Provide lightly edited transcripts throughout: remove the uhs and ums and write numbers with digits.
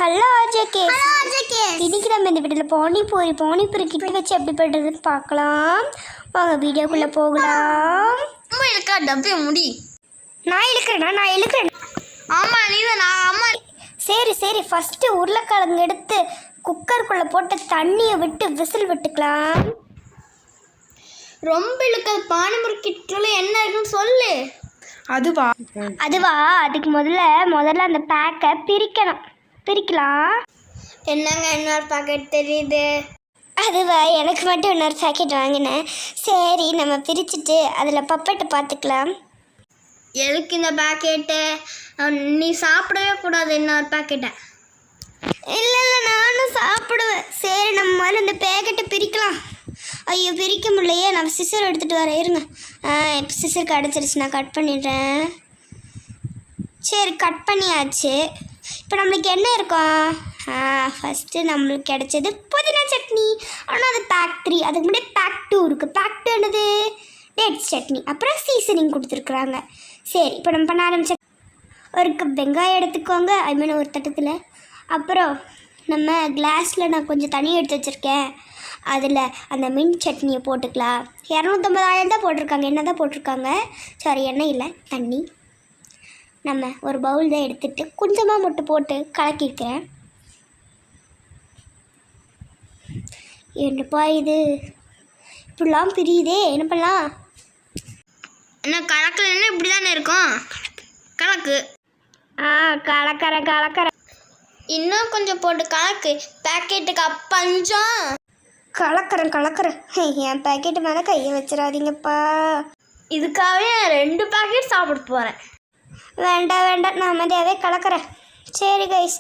Hello RJK. இன்னைக்கு நம்ம இந்த வீட்டில் பானிபூரி கிட்ட வச்சு எப்படி பண்ணுறதுன்னு பார்க்கலாம். வாங்க வீடியோக்குள்ளே போகலாம். அம்மா இருக்கா டப்பே முடி. நான் இழுக்கிறேன். ஆமாம் நீ தான். நான் அம்மா. சரி ஃபஸ்ட்டு உருளைக்கிழங்கு எடுத்து குக்கருக்குள்ளே போட்டு தண்ணியை விட்டு விசில் விட்டுக்கலாம். ரொம்ப இழுக்காது. பானிபூரி கிட்டுல என்ன இருக்குன்னு சொல்லு. அதுவா அதுக்கு முதல்ல அந்த பேக்கை பிரிக்கலாம். என்னங்க இன்னொரு பாக்கெட் தெரியுது. அதுவா எனக்கு மட்டும் இன்னொரு பேக்கெட் வாங்கினேன். சரி நம்ம பிரிச்சுட்டு அதில் பப்பெட்டை பார்த்துக்கலாம். எதுக்கு இந்த பாக்கெட்டு? நீ சாப்பிடவே கூடாது இன்னொரு பாக்கெட்டை. இல்லை நானும் சாப்பிடுவேன். சரி நம்ம முதல்ல இந்த பேக்கெட்டை பிரிக்கலாம். ஐயோ பிரிக்க முடியலையே. நான் சிசர் எடுத்துகிட்டு வரேன் இருங்க. இப்போ சிசருக்கு அடைச்சிருச்சு, நான் கட் பண்ணிடுறேன். சரி கட் பண்ணியாச்சு. இப்போ நம்மளுக்கு என்ன இருக்கும்? ஃபஸ்ட்டு நம்மளுக்கு கிடைச்சது புதினா சட்னி. ஆனால் அது பேக் 3. அதுக்கு முன்னாடி பேக் 2 இருக்குது. பேக் 2 என்னது? டேட்ஸ் சட்னி. அப்புறம் சீசனிங் கொடுத்துருக்குறாங்க. சரி இப்போ நம்ம பண்ண ஆரம்பிச்ச ஒரு கப் வெங்காயம் எடுத்துக்கோங்க. ஒரு தட்டத்தில். அப்புறம் நம்ம கிளாஸில் நான் கொஞ்சம் தண்ணி எடுத்து வச்சுருக்கேன். அதில் அந்த மின் சட்னியை போட்டுக்கலாம். 250 தான் போட்டிருக்காங்க. எண்ணெய் தான் போட்டிருக்காங்க. சாரி எண்ணெய் இல்லை, தண்ணி. நம்ம ஒரு பவுல் தான் எடுத்துகிட்டு கொஞ்சமாக மட்டும் போட்டு கலக்கிக்கிறேன். என்னப்பா இது இப்படிலாம் பிரியுதே, என்ன பண்ணலாம்? என்ன கலக்கலன்னா இப்படி தானே இருக்கும். கலக்கு. கலக்கிறேன். இன்னும் கொஞ்சம் போட்டு கலக்கு. பேக்கெட்டுக்கு அப்பஞ்சம். கலக்கிறேன். என் பேக்கெட்டு மேலே கையை வச்சிடாதீங்கப்பா. இதுக்காகவே நான் 2 பேக்கெட் சாப்பிட போகிறேன். வேண்டாம் நான் அமைதியாகவே கலக்கிறேன். சரி கைஸ்,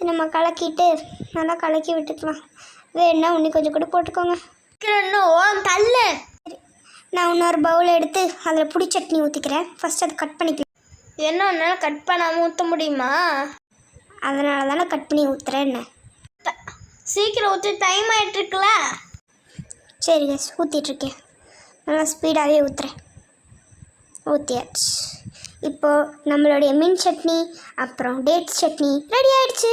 நம்ம கலக்கிட்டு நல்லா கலக்கி விட்டுக்கலாம். வேணுன்னா இன்னும் கொஞ்சம் கூட போட்டுக்கோங்க. இன்னும் தள்ளு. சரி நான் இன்னொரு பவுல் எடுத்து அதில் புளி சட்னி ஊற்றிக்கிறேன். ஃபஸ்ட் அதை கட் பண்ணிக்கலாம். என்ன ஒன்றால் கட் பண்ணாமல் ஊற்ற முடியுமா? அதனால தானே கட் பண்ணி ஊற்றுறேன். என்ன சீக்கிரம் ஊற்றி டைம் ஆகிட்டுருக்குல. சரி கைஸ் ஊற்றிட்டுருக்கேன். நல்லா ஸ்பீடாகவே ஊற்றியாச்சு. இப்போது நம்மளுடைய மின் சட்னி அப்புறம் டேட்ஸ் சட்னி ரெடி ஆகிடுச்சு.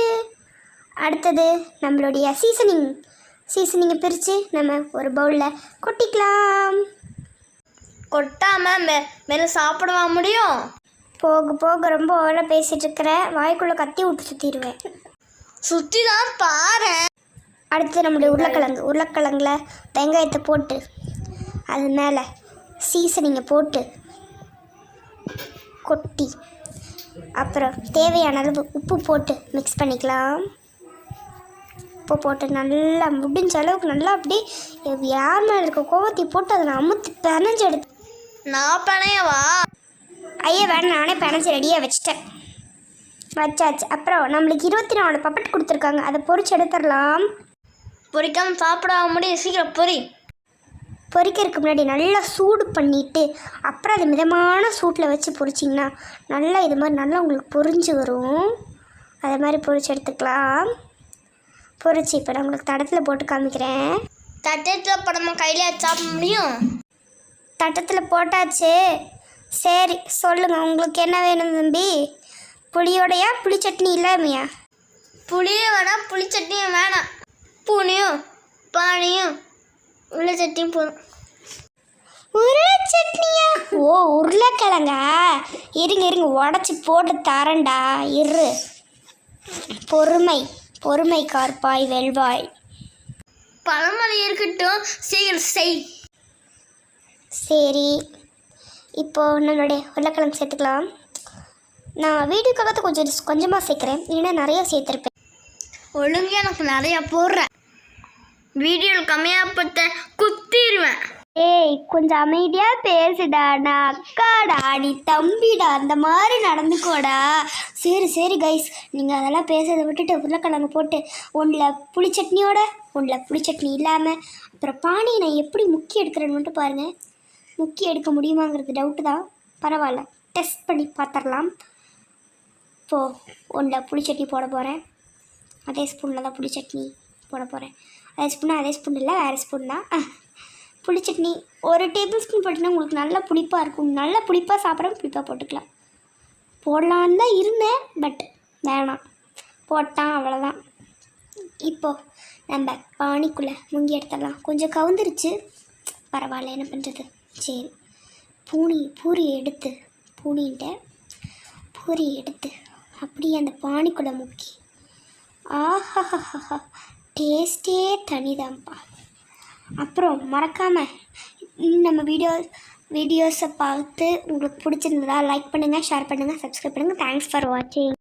அடுத்தது நம்மளுடைய சீசனிங்கை பிரித்து நம்ம ஒரு பவுலில் கொட்டிக்கலாம். கொட்டாமல் மேலே சாப்பிடவா முடியும்? போக ரொம்ப ஓவராக பேசிகிட்டு இருக்கிறேன். வாய்க்குள்ளே கத்தி விட்டு சுற்றிடுவேன். சுற்றி தான் பாரு. அடுத்து நம்மளுடைய உருளைக்கிழங்குல வெங்காயத்தை போட்டு அது மேலே சீசனிங்கை போட்டு கொட்டி அப்புறம் தேவையான அளவு உப்பு போட்டு மிக்ஸ் பண்ணிக்கலாம். உப்பு போட்டு நல்லா முடிஞ்ச அளவுக்கு நல்லா அப்படி யார் மேலே இருக்க கோவத்தை போட்டு அதை அமுத்து பிணைஞ்சு எடுத்து. நான் பிணையவா? ஐயா வேணும், நானே பிணைஞ்சு ரெடியாக வச்சாச்சு. அப்புறம் நம்மளுக்கு 24 பப்பட் கொடுத்துருக்காங்க. அதை பொரிச்சு எடுத்துடலாம். பொரிக்காமல் சாப்பிட முடியும். சீக்கிரம் பொரிக்கிறதுக்கு முன்னாடி நல்லா சூடு பண்ணிவிட்டு அப்புறம் அது மிதமான சூட்டில் வச்சு பொரிச்சிங்கன்னா நல்லா இது மாதிரி நல்லா உங்களுக்கு பொரிஞ்சு வரும். அது மாதிரி பொரிச்சு எடுத்துக்கலாம். பொரிச்சு இப்போ நான் உங்களுக்கு தட்டத்தில் போட்டு காமிக்கிறேன். தட்டத்தில் போடாமல் கையில் சாப்பிட முடியும்? தட்டத்தில் போட்டாச்சு. சரி சொல்லுங்கள், உங்களுக்கு என்ன வேணும் தம்பி? புளியோடையா புளி சட்னி இல்லாமையா? புளியும் வேணாம் புளி சட்னியும் வேணாம். பூனியும் பானியும் உருளை சட்னியும் போதும். உருளை சட்னியா? ஓ உருளைக்கிழங்கா? இருங்க உடச்சி போட்டு தரேன்டா. பொறுமை கார்பாய் வெல்வாய். பழமொழி இருக்கட்டும், சீக்கிரம் செய். சரி இப்போது நம்மளுடைய உருளைக்கிழங்கு சேர்த்துக்கலாம். நான் வீடியோக்காக கொஞ்சமாக சேர்க்குறேன். இல்லைன்னா நிறையா சேர்த்துருப்பேன். ஒழுங்கு எனக்கு நிறையா போடுறேன். வீடியோவில் கம்மியாக பார்த்த குத்திடுவேன். ஏய் கொஞ்சம் அமைதியாக பேசுடா. நான் அக்காடா, நீ தம்பிடா, அந்த மாதிரி நடந்துக்கோடா. சரி கைஸ், நீங்கள் அதெல்லாம் பேசுறதை விட்டுட்டு உருளைக்கிழங்கு போட்டு ஒன்றில் புளி சட்னியோட ஒன்றில் புளி சட்னி இல்லாமல் அப்புறம் பானியை நான் எப்படி முக்கி எடுக்கிறேன்னு மட்டும் பாருங்கள். முக்கி எடுக்க முடியுமாங்கிறது டவுட்டு தான். பரவாயில்ல, டெஸ்ட் பண்ணி பார்த்துடலாம். இப்போது ஒன்றில் புளி சட்னி போட போகிறேன். அதே ஸ்பூனில் தான் புளி சட்னி போட போகிறேன். அதே ஸ்பூன் இல்லை, வேறு ஸ்பூன் தான். புளி சட்னி 1 டேபிள் ஸ்பூன் போட்டிங்கன்னா உங்களுக்கு நல்லா புளிப்பாக இருக்கும். நல்லா புளிப்பாக சாப்பிட்றேன், புளிப்பாக போட்டுக்கலாம். போடலான்னு தான் இருந்தேன், பட் வேணாம். போட்டான், அவ்வளோதான். இப்போது நம்ம பானிக்குள்ளே முங்கி எடுத்துடலாம். கொஞ்சம் கவுந்துருச்சு, பரவாயில்ல, என்ன பண்ணுறது. சரி, பூரி எடுத்து அப்படியே அந்த பானிக்குள்ளே முக்கி, ஆஹா, டேஸ்ட்டே தனிதான்ப்பா. அப்புறம் மறக்காமல் நம்ம வீடியோஸை பார்த்து உங்களுக்கு பிடிச்சிருந்ததா லைக் பண்ணுங்கள், ஷேர் பண்ணுங்கள், சப்ஸ்கிரைப் பண்ணுங்கள். தேங்க்ஸ் ஃபார் வாட்சிங்.